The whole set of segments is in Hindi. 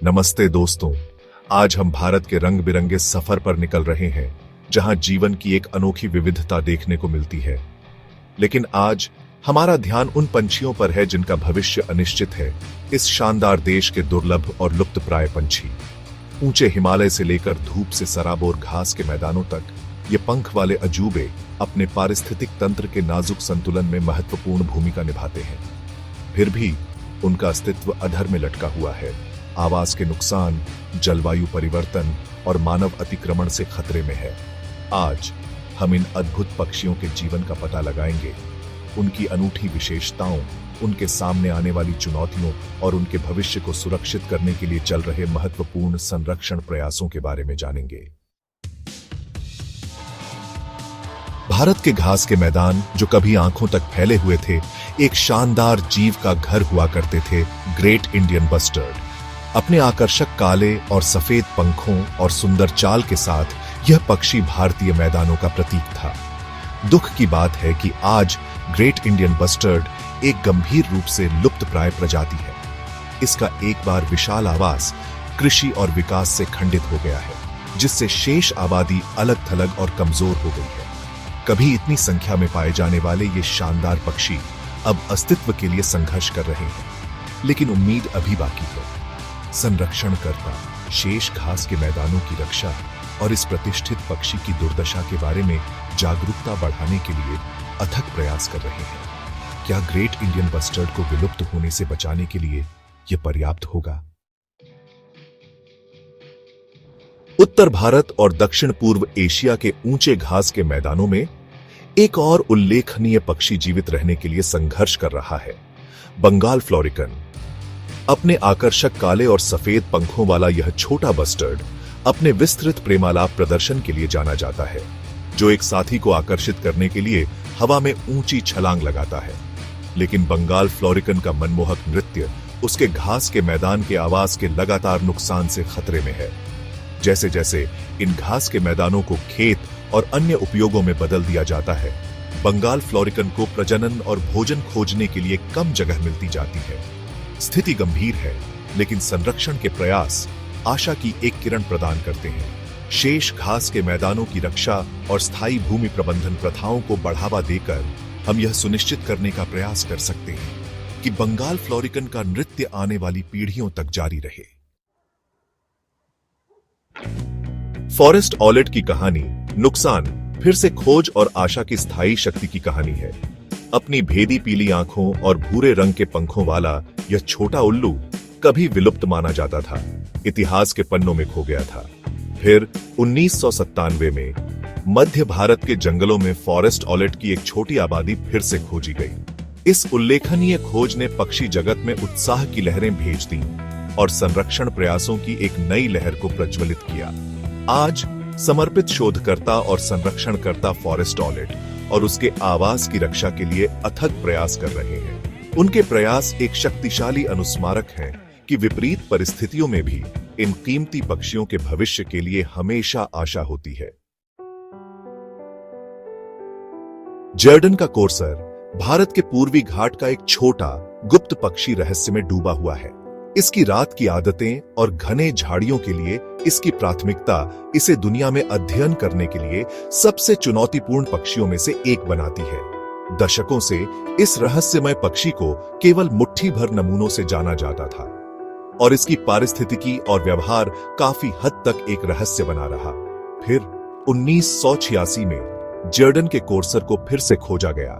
नमस्ते दोस्तों, आज हम भारत के रंग बिरंगे सफर पर निकल रहे हैं, जहां जीवन की एक अनोखी विविधता देखने को मिलती है। लेकिन आज हमारा ध्यान उन पंछियों पर है जिनका भविष्य अनिश्चित है। इस शानदार देश के दुर्लभ और लुप्तप्राय पंछी, ऊंचे हिमालय से लेकर धूप से सराबोर घास के मैदानों तक, ये पंख वाले अजूबे अपने पारिस्थितिक तंत्र के नाजुक संतुलन में महत्वपूर्ण भूमिका निभाते हैं। फिर भी उनका अस्तित्व अधर में लटका हुआ है। आवास के नुकसान, जलवायु परिवर्तन और मानव अतिक्रमण से खतरे में है। आज हम इन अद्भुत पक्षियों के जीवन का पता लगाएंगे, उनकी अनूठी विशेषताओं, उनके सामने आने वाली चुनौतियों और उनके भविष्य को सुरक्षित करने के लिए चल रहे महत्वपूर्ण संरक्षण प्रयासों के बारे में जानेंगे। भारत के घास के मैदान, जो कभी आंखों तक फैले हुए थे, एक शानदार जीव का घर हुआ करते थे। ग्रेट इंडियन बस्टर्ड अपने आकर्षक काले और सफेद पंखों और सुंदर चाल के साथ यह पक्षी भारतीय मैदानों का प्रतीक था। दुख की बात है कि आज ग्रेट इंडियन बस्टर्ड एक गंभीर रूप से लुप्तप्राय प्रजाति है। इसका एक बार विशाल आवास कृषि और विकास से खंडित हो गया है, जिससे शेष आबादी अलग थलग और कमजोर हो गई है। कभी इतनी संख्या में पाए जाने वाले ये शानदार पक्षी अब अस्तित्व के लिए संघर्ष कर रहे हैं, लेकिन उम्मीद अभी बाकी है। संरक्षणकर्ता शेष घास के मैदानों की रक्षा और इस प्रतिष्ठित पक्षी की दुर्दशा के बारे में जागरूकता बढ़ाने के लिए अथक प्रयास कर रहे हैं। क्या ग्रेट इंडियन बस्टर्ड को विलुप्त होने से बचाने के लिए यह पर्याप्त होगा? उत्तर भारत और दक्षिण पूर्व एशिया के ऊंचे घास के मैदानों में एक और उल्लेखनीय पक्षी जीवित रहने के लिए संघर्ष कर रहा है। बंगाल फ्लोरिकन। अपने आकर्षक काले और सफेद पंखों वाला यह छोटा बस्टर्ड अपने विस्तृत प्रेमालाप प्रदर्शन के लिए जाना जाता है, जो एक साथी को आकर्षित करने के लिए हवा में ऊंची छलांग लगाता है। लेकिन बंगाल फ्लोरिकन का मनमोहक नृत्य उसके घास के मैदान के आवास के लगातार नुकसान से खतरे में है। जैसे जैसे इन घास के मैदानों को खेत और अन्य उपयोगों में बदल दिया जाता है, बंगाल फ्लोरिकन को प्रजनन और भोजन खोजने के लिए कम जगह मिलती जाती है। स्थिति गंभीर है, लेकिन संरक्षण के प्रयास आशा की एक किरण प्रदान करते हैं। शेष घास के मैदानों की रक्षा और स्थायी भूमि प्रबंधन प्रथाओं को बढ़ावा देकर हम यह सुनिश्चित करने का प्रयास कर सकते हैं कि बंगाल फ्लोरिकन का नृत्य आने वाली पीढ़ियों तक जारी रहे। फॉरेस्ट ऑलेट की कहानी नुकसान, फिर से खोज और आशा की स्थायी शक्ति की कहानी है। अपनी भेदी पीली आंखों और भूरे रंग के पंखों वाला यह छोटा उल्लू कभी विलुप्त माना जाता था, इतिहास के पन्नों में खो गया था। फिर 1997 में मध्य भारत के जंगलों में फॉरेस्ट ऑलेट की एक छोटी आबादी फिर से खोजी गई। इस उल्लेखनीय खोज ने पक्षी जगत में उत्साह की लहरें भेज दी और संरक्षण प्रयासों की एक नई लहर को प्रज्वलित किया। आज समर्पित शोधकर्ता और संरक्षणकर्ता फॉरेस्ट ऑलेट और उसके आवास की रक्षा के लिए अथक प्रयास कर रहे हैं। उनके प्रयास एक शक्तिशाली अनुस्मारक हैं कि विपरीत परिस्थितियों में भी इन कीमती पक्षियों के भविष्य के लिए हमेशा आशा होती है। जर्डन का कोर्सर भारत के पूर्वी घाट का एक छोटा गुप्त पक्षी रहस्य में डूबा हुआ है। इसकी रात की आदतें और घने झाड़ियों के लिए इसकी प्राथमिकता इसे दुनिया में अध्ययन करने के लिए सबसे चुनौतीपूर्ण पक्षियों में से एक बनाती है। दशकों से इस रहस्यमय पक्षी को केवल मुट्ठी भर नमूनों से जाना जाता था और इसकी पारिस्थितिकी और व्यवहार काफी हद तक एक रहस्य बना रहा। फिर 1986 में जर्डन के कोर्सर को फिर से खोजा गया,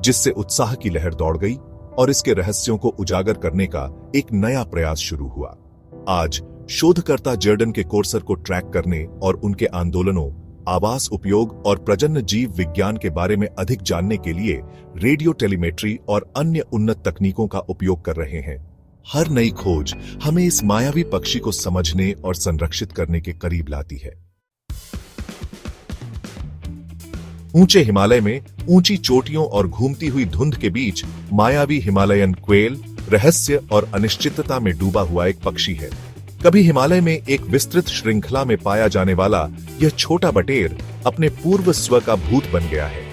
जिससे उत्साह की लहर दौड़ गई और इसके रहस्यों को उजागर करने का एक नया प्रयास शुरू हुआ। आज शोधकर्ता जर्डन के कोर्सर को ट्रैक करने और उनके आंदोलनों, आवास उपयोग और प्रजनन जीव विज्ञान के बारे में अधिक जानने के लिए रेडियो टेलीमेट्री और अन्य उन्नत तकनीकों का उपयोग कर रहे हैं। हर नई खोज हमें इस मायावी पक्षी को समझने और संरक्षित करने के करीब लाती है। ऊंचे हिमालय में ऊंची चोटियों और घूमती हुई धुंध के बीच मायावी हिमालयन क्वेल रहस्य और अनिश्चितता में डूबा हुआ एक पक्षी है। कभी हिमालय में एक विस्तृत श्रृंखला में पाया जाने वाला यह छोटा बटेर अपने पूर्व स्व का भूत बन गया है।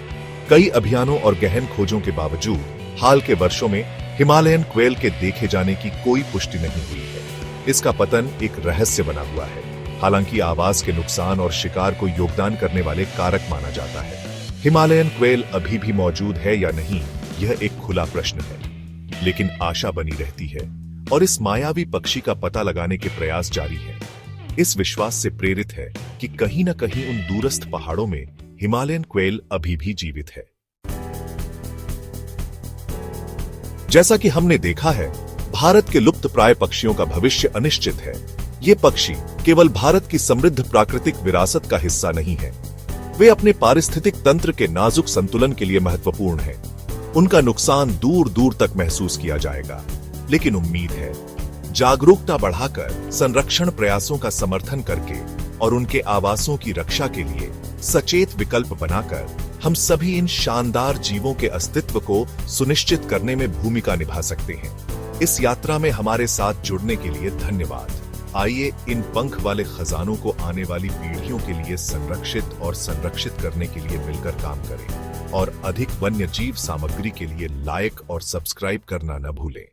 कई अभियानों और गहन खोजों के बावजूद हाल के वर्षों में हिमालयन क्वेल के देखे जाने की कोई पुष्टि नहीं हुई है। इसका पतन एक रहस्य बना हुआ है। हालांकि आवास के नुकसान और शिकार को योगदान करने वाले कारक माना जाता है। हिमालयन क्वेल अभी भी मौजूद है या नहीं, यह एक खुला प्रश्न है, लेकिन आशा बनी रहती है और इस मायावी पक्षी का पता लगाने के प्रयास जारी हैं। इस विश्वास से प्रेरित है कि कहीं न कहीं उन दूरस्थ पहाड़ों में हिमालयन क्वेल अभी भी जीवित है। जैसा कि हमने देखा है, भारत के लुप्तप्राय पक्षियों का भविष्य अनिश्चित है। ये पक्षी केवल भारत की समृद्ध प्राकृतिक विरासत का हिस्सा नहीं है, वे अपने पारिस्थितिक तंत्र के नाजुक संतुलन के लिए महत्वपूर्ण हैं। उनका नुकसान दूर दूर तक महसूस किया जाएगा, लेकिन उम्मीद है, जागरूकता बढ़ाकर, संरक्षण प्रयासों का समर्थन करके और उनके आवासों की रक्षा के लिए सचेत विकल्प बनाकर हम सभी इन शानदार जीवों के अस्तित्व को सुनिश्चित करने में भूमिका निभा सकते हैं। इस यात्रा में हमारे साथ जुड़ने के लिए धन्यवाद। आइए इन पंख वाले खजानों को आने वाली पीढ़ियों के लिए संरक्षित करने के लिए मिलकर काम करें और अधिक वन्य जीव सामग्री के लिए लाइक और सब्सक्राइब करना न भूलें।